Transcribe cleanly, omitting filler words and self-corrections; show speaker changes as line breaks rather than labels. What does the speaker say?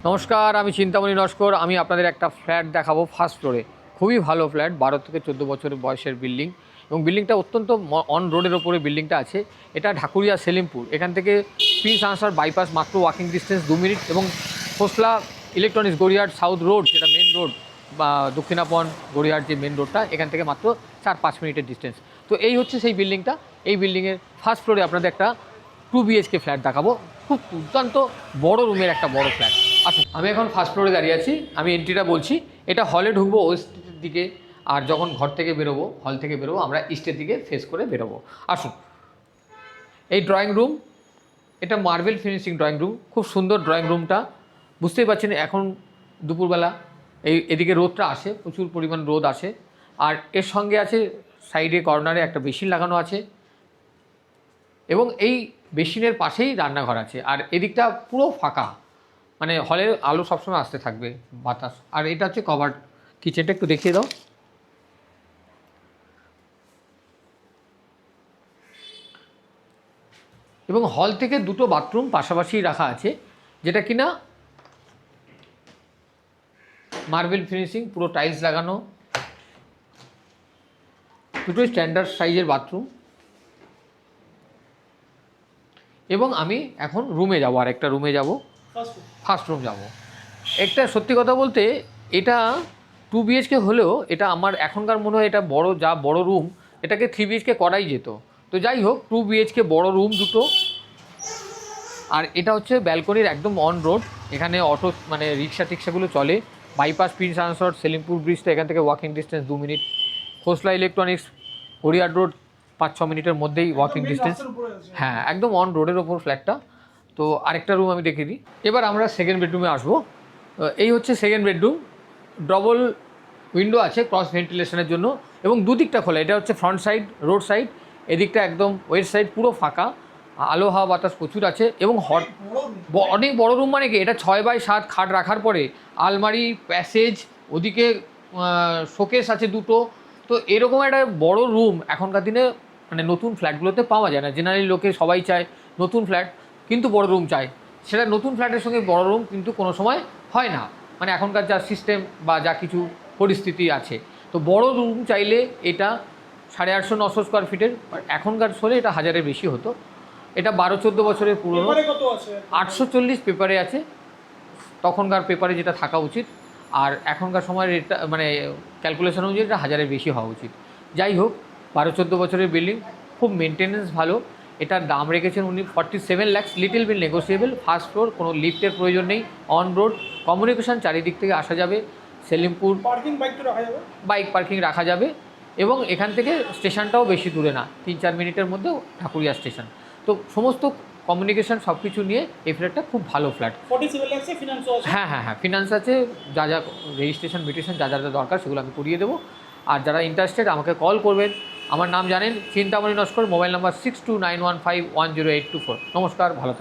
নমস্কার, আমি চিন্তামণি নস্কর। আমি আপনাদের একটা ফ্ল্যাট দেখাবো ফার্স্ট ফ্লোরে। খুবই ভালো ফ্ল্যাট, 12 থেকে 14 বছরের বয়সের বিল্ডিং এবং বিল্ডিংটা অত্যন্ত অন রোডের ওপরে বিল্ডিংটা আছে। এটা ঢাকুরিয়া সেলিমপুর। এখান থেকে প্রিন্স আনসার বাইপাস মাত্র ওয়াকিং ডিস্টেন্স 2 মিনিট এবং খোসলা ইলেকট্রনিক্স গড়িয়াহাট সাউথ রোড, যেটা মেন রোড বা দক্ষিণাপন গড়িয়াহাট যে মেন রোডটা, এখান থেকে মাত্র 4-5 মিনিটের ডিস্টেন্স। তো এই হচ্ছে সেই বিল্ডিংটা। এই বিল্ডিংয়ের ফার্স্ট ফ্লোরে আপনাদের একটা 2 BHK ফ্ল্যাট দেখাবো। খুব দুর্দান্ত বড় রুমের একটা বড় ফ্ল্যাট। আসুন, আমি এখন ফার্স্ট ফ্লোরে দাঁড়িয়ে আছি। আমি এন্ট্রিটা বলছি। এটা হলে ঢুকবো ওয়েস্টের দিকে, আর যখন ঘর থেকে বেরোবো, হল থেকে বেরোবো, আমরা ইস্টের দিকে ফেস করে বেরোবো। আসুন, এই ড্রয়িং রুম, এটা মার্বেল ফিনিশিং ড্রয়িং রুম। খুব সুন্দর ড্রয়িং রুমটা। বুঝতেই পারছেন এখন দুপুরবেলা এদিকে রোদটা আসে, প্রচুর পরিমাণ রোদ আসে। আর এর সঙ্গে আছে সাইডে কর্নারে একটা বেসিন লাগানো আছে এবং এই বেসিনের পাশেই রান্নাঘর আছে। আর এদিকটা পুরো ফাঁকা, মানে হলের আলো সবসময় আসতে থাকবে, বাতাস। আর এটা হচ্ছে কভার কিচেনটা, একটু দেখিয়ে দাও। এবং হল থেকে দুটো বাথরুম পাশাপাশি রাখা আছে, যেটা কিনা মার্বেল ফিনিশিং, পুরো টাইলস লাগানো, দুটোই স্ট্যান্ডার্ড সাইজের বাথরুম। এবং আমি এখন রুমে যাব, আর একটা রুমে যাব, ফার্স্ট রুম যাব। একটা সত্যি কথা বলতে, এটা 2 BHK হলেও এটা আমার এখনকার মনে হয় এটা বড় রুম, এটাকে 3 BHK করাই যেত। তো যাই হোক, 2 BHK বড় রুম দুটো। আর এটা হচ্ছে ব্যালকনির একদম অন রোড। এখানে অটো মানে রিক্সা টিক্সাগুলো চলে। বাইপাস প্রিন্স আনসার সেলিমপুর ব্রিজটা এখান থেকে ওয়াকিং ডিস্টেন্স 2 মিনিট। খোসলা ইলেকট্রনিক্স গড়িয়াহাট রোড 5-6 মিনিটের মধ্যেই ওয়াকিং ডিস্টেন্স। হ্যাঁ, একদম অন রোডের ওপর ফ্ল্যাটটা। তো আরেকটা রুম আমি দেখিয়ে দিই। এবার আমরা সেকেন্ড বেডরুমে আসবো। এই হচ্ছে সেকেন্ড বেডরুম। ডবল উইন্ডো আছে ক্রস ভেন্টিলেশনের জন্য এবং দুদিকটা খোলা। এটা হচ্ছে ফ্রন্ট সাইড, রোড সাইড। এদিকটা একদম ওয়েস্ট সাইড, পুরো ফাঁকা। আলো হাওয়া বাতাস প্রচুর আছে এবং অনেক বড় রুম। মানে কি, এটা 6x7 খাট রাখার পরে আলমারি, প্যাসেজ, ওদিকে শোকেস আছে দুটো। তো এরকম একটা বড় রুম এখনকার দিনে মানে নতুন ফ্ল্যাটগুলোতে পাওয়া যায় না। জেনারেলি লোকে সবাই চায় নতুন ফ্ল্যাট, কিন্তু বড় রুম চায়। সেটা নতুন ফ্ল্যাটের সঙ্গে বড় রুম কিন্তু কোনো সময় হয় না, মানে এখনকার যা সিস্টেম বা যা কিছু পরিস্থিতি আছে। তো বড় রুম চাইলে এটা 850-900 স্কোয়ার ফিটের, এখনকার হলে এটা 1000-এর বেশি হতো। এটা 12-14 বছরের পুরনো। 840 পেপারে আছে, তখনকার পেপারে যেটা থাকা উচিত। আর এখনকার সময়ের এটা মানে ক্যালকুলেশন অনুযায়ী এটা 1000-এর বেশি হওয়া উচিত। যাই হোক, 12-14 বছরের বিল্ডিং, খুব মেনটেনেন্স ভালো। এটার দাম রেখেছেন উনি 47 লাখ, লিটল বিল নেগোসিয়েবল। ফার্স্ট ফ্লোর, কোনো লিফটের প্রয়োজন নেই, অন রোড, কমিউনিকেশন চারিদিক থেকে আসা যাবে। সেলিমপুর বাইক পার্কিং রাখা যাবে এবং এখান থেকে স্টেশনটাও বেশি দূরে না, 3-4 মিনিটের মধ্যে ঢাকুরিয়া স্টেশন। তো সমস্ত কমিউনিকেশন সব কিছু নিয়ে এই ফ্ল্যাটটা খুব ভালো ফ্ল্যাট।
47 লাখে ফিনান্সও আছে।
হ্যাঁ, ফিনান্স আছে। যা যা রেজিস্ট্রেশন মিটেশন যা দরকার সেগুলো আমি করিয়ে দেবো। আর যারা ইন্টারেস্টেড আমাকে কল করবেন। আমার নাম জানেন, চিন্তামণি নস্কর। Mobile number 6291510824। নমস্কার, ভালো থাকবেন।